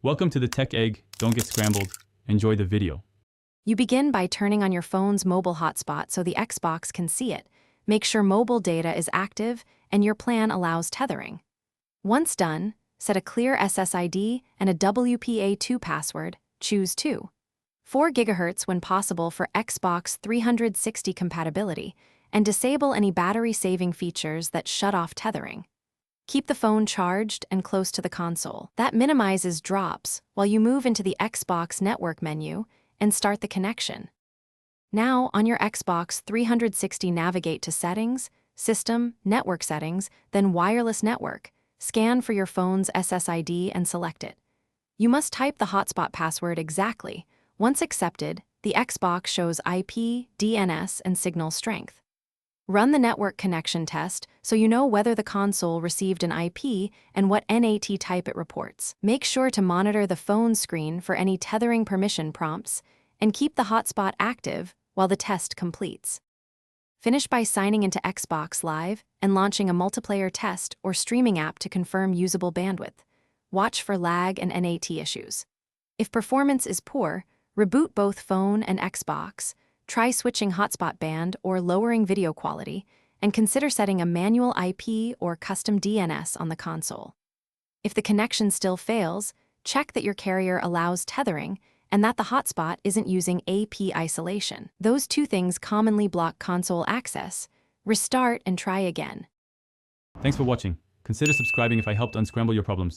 Welcome to the Tech Egg. Don't get scrambled. Enjoy the video. You begin by turning on your phone's mobile hotspot so the Xbox can see it. Make sure mobile data is active and your plan allows tethering. Once done, set a clear SSID and a WPA2 password. Choose 2. 4 GHz when possible for Xbox 360 compatibility, and disable any battery-saving features that shut off tethering. Keep the phone charged and close to the console. That minimizes drops while you move into the Xbox network menu and start the connection. Now, on your Xbox 360, navigate to Settings, System, Network Settings, then Wireless Network. Scan for your phone's SSID and select it. You must type the hotspot password exactly. Once accepted, the Xbox shows IP, DNS, and signal strength. Run the network connection test so you know whether the console received an IP and what NAT type it reports. Make sure to monitor the phone screen for any tethering permission prompts and keep the hotspot active while the test completes. Finish by signing into Xbox Live and launching a multiplayer test or streaming app to confirm usable bandwidth. Watch for lag and NAT issues. If performance is poor, reboot both phone and Xbox. Try switching hotspot band or lowering video quality, and consider setting a manual IP or custom DNS on the console. If the connection still fails, check that your carrier allows tethering and that the hotspot isn't using AP isolation. Those 2 things commonly block console access. Restart and try again. Thanks for watching. Consider subscribing if I helped unscramble your problems.